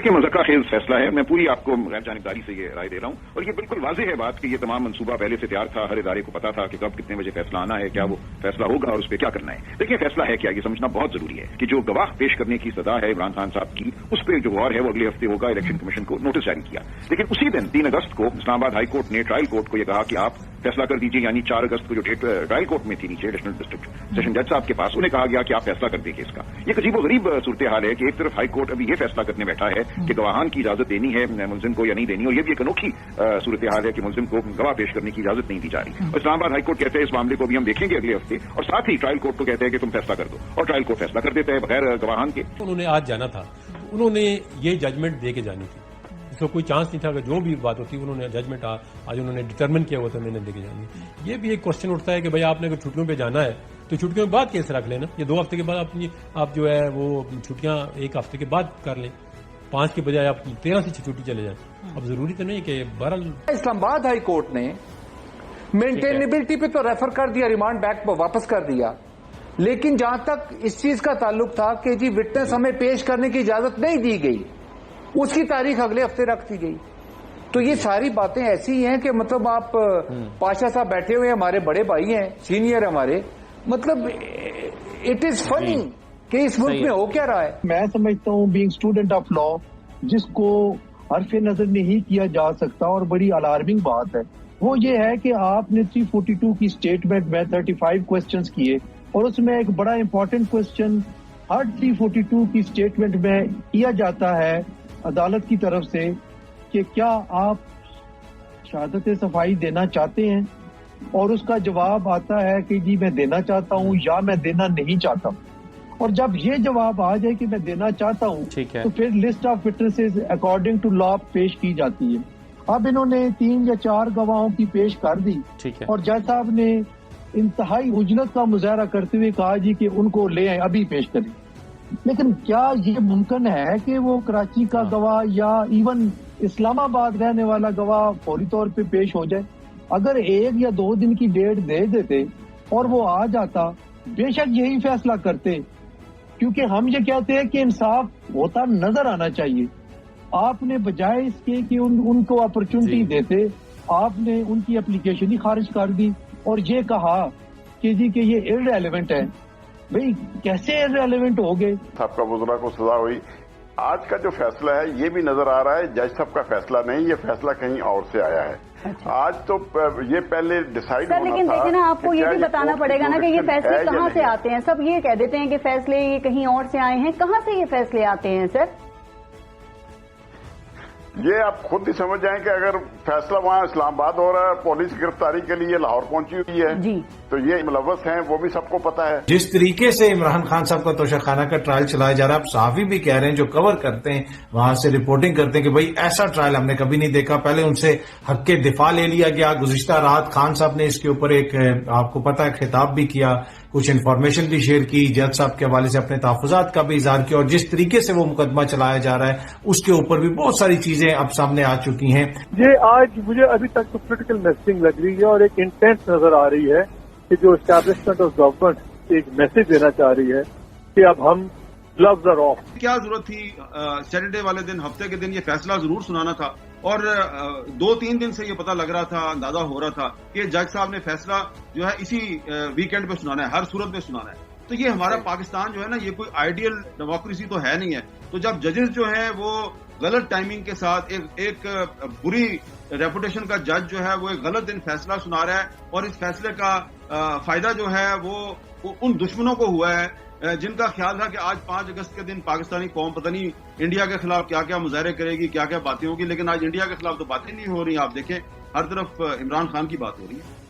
देखिए, मज़ाक़ खेज़ फैसला है। मैं पूरी आपको गैर जानिबदारी से ये राय दे रहा हूँ और ये बिल्कुल वाज़ेह है बात कि ये तमाम मंसूबा पहले से तैयार था, हर इदारे को पता था कि कब कितने बजे फैसला आना है, क्या वो फैसला होगा और उस पर क्या करना है। देखिए, फैसला है क्या, ये समझना बहुत जरूरी है कि जो गवाह पेश करने की सदा है इमरान खान साहब की, उस पर जो गौर है वो अगले हफ्ते होगा। इलेक्शन कमीशन को नोटिस जारी किया, लेकिन उसी दिन 3 अगस्त को इस्लामाबाद हाई कोर्ट ने ट्रायल कोर्ट को यह कहा कि आप फैसला कर दीजिए, यानी 4 अगस्त को जो डेट ट्रायल कोर्ट में थी नीचे एडिशनल डिस्ट्रिक्ट सेशन जज साहब के पास, उन्हें कहा गया कि आप फैसला कर दें केस का। ये अजीब व गरीब सूरत हाल है कि एक तरफ हाई कोर्ट अभी ये फैसला करने बैठा है कि गवाहान की इजाजत देनी है मुलजिम को या नहीं देनी, और ये भी एक अनोखी सूरत हाल है कि मुलजिम को गवाह पेश करने की इजाजत नहीं दी जा रही। और इस्लामाबाद हाई कोर्ट कहते हैं इस मामले को भी हम देखेंगे अगले हफ्ते, और साथ ही ट्रायल कोर्ट को कहते हैं कि तुम फैसला कर दो, और ट्रायल कोर्ट फैसला कर देता है बगैर गवाहान के। उन्होंने आज जाना था, उन्होंने ये जजमेंट दे के जानी थी, इसको कोई चांस नहीं था कि जो भी बात होती उन्होंने जजमेंट आज उन्होंने डिटरमिन किया हुआ था मैंने देके जानी। ये भी एक क्वेश्चन उठता है कि भाई आपने अगर छुट्टियों पे जाना है तो छुट्टियों के बाद केस रख लेना, ये 2 हफ्ते के बाद आप जो है वो छुट्टियां 1 हफ्ते के बाद कर लें, 5 के बजाय आप 13 से छुट्टी चले जाए। अब जरूरी तो नहीं कि बहरहाल इस्लामाबाद हाई कोर्ट ने मेंटेनेबिलिटी पे तो रेफर कर दिया, रिमांड बैक पर वापस कर दिया, लेकिन जहां तक इस चीज का ताल्लुक था कि जी विटनेस हमें पेश करने की इजाजत नहीं दी गई, उसकी तारीख अगले हफ्ते रख दी गई। तो ये सारी बातें ऐसी हैं कि मतलब आप पाशा साहब बैठे हुए हमारे बड़े भाई हैं, सीनियर हमारे, मतलब इट इज फनी कि इस मुल्क में हो क्या रहा है। मैं समझता हूँ बीइंग स्टूडेंट ऑफ लॉ, जिसको हरफ नजर नहीं किया जा सकता और बड़ी अलार्मिंग बात है, वो ये है कि आपने 342 की स्टेटमेंट में 35 क्वेश्चंस किए और उसमें एक बड़ा इंपॉर्टेंट क्वेश्चन हर 342 की स्टेटमेंट में किया जाता है अदालत की तरफ से कि क्या आप शहादत सफाई देना चाहते हैं, और उसका जवाब आता है कि जी मैं देना चाहता हूं या मैं देना नहीं चाहता। और जब ये जवाब आ जाए कि मैं देना चाहता हूं, तो फिर list of witnesses according to law पेश की जाती है। अब इन्होंने 3 या 4 गवाहों की पेश कर दी और जज साहब ने इंतहाई उजलत का मुजाहरा करते हुए कहा जी कि उनको ले आए, अभी पेश करें। लेकिन क्या ये मुमकिन है कि वो कराची का गवाह या इवन इस्लामाबाद रहने वाला गवाह फौरी तौर पे पेश हो जाए? अगर 1 या 2 दिन की डेट दे देते और वो आ जाता, बेशक यही फैसला करते, क्योंकि हम ये कहते हैं कि इंसाफ होता नजर आना चाहिए। आपने बजाय इसके कि उनको अपॉर्चुनिटी देते, आपने उनकी एप्लीकेशन ही खारिज कर दी और ये कहा कि जी कि ये इररेलेवेंट है। भाई कैसे इररेलेवेंट हो गए? सबका बुजुर्ग को सजा हुई। आज का जो फैसला है ये भी नजर आ रहा है जज साहब का फैसला नहीं, ये फैसला कहीं और से आया है। आज तो ये पहले डिसाइड होना था। लेकिन देखिए ना, आपको ये भी बताना पड़ेगा ना कि ये फैसले कहाँ से आते हैं। सब ये कह देते हैं कि फैसले ये कहीं और से आए हैं, कहाँ से ये फैसले आते हैं सर? ये आप खुद ही समझ जाएं कि अगर फैसला वहां इस्लामाबाद हो रहा है, पुलिस गिरफ्तारी के लिए लाहौर पहुंची हुई है जी, तो ये मुलव्वस हैं, वो भी सबको पता है। जिस तरीके से इमरान खान साहब का तोशाखाना का ट्रायल चलाया जा रहा है, आप साफी भी कह रहे हैं, जो कवर करते हैं वहां से रिपोर्टिंग करते हैं कि भाई ऐसा ट्रायल हमने कभी नहीं देखा। पहले उनसे हक के दिफा ले लिया गया। गुज़िश्ता रात खान साहब ने इसके ऊपर एक आपको पता है खिताब भी किया, कुछ इन्फॉर्मेशन भी शेयर की, जज साहब के हवाले से अपने तहफ़्फ़ुज़ात का भी इज़हार किया, और जिस तरीके से वो मुकदमा चलाया जा रहा है उसके ऊपर भी बहुत सारी चीजें अब सामने आ चुकी हैं। ये आज मुझे अभी तक तो पोलिटिकल मैसेजिंग लग रही है और एक इंटेंट नजर आ रही है कि जो एस्टैब्लिशमेंट ऑफ गवर्नमेंट एक मैसेज देना चाह रही है कि अब हम ग्लव्स आर ऑफ। क्या जरूरत थी सैटरडे वाले दिन, हफ्ते के दिन ये फैसला जरूर सुनाना था, और 2-3 दिन से ये पता लग रहा था, अंदाजा हो रहा था कि जज साहब ने फैसला जो है इसी वीकेंड पे सुनाना है, हर सूरत में सुनाना है। तो ये हमारा पाकिस्तान जो है ना, ये कोई आइडियल डेमोक्रेसी तो है नहीं है। तो जब जजेस जो है वो गलत टाइमिंग के साथ एक बुरी रेपुटेशन का जज जो है वो एक गलत दिन फैसला सुना रहा है, और इस फैसले का फायदा जो है वो उन दुश्मनों को हुआ है जिनका ख्याल था कि आज 5 अगस्त के दिन पाकिस्तानी कौम पता नहीं इंडिया के खिलाफ क्या क्या मुजाहरे करेगी, क्या क्या बातें होगी, लेकिन आज इंडिया के खिलाफ तो बातें नहीं हो रही। आप देखें हर तरफ इमरान खान की बात हो रही है।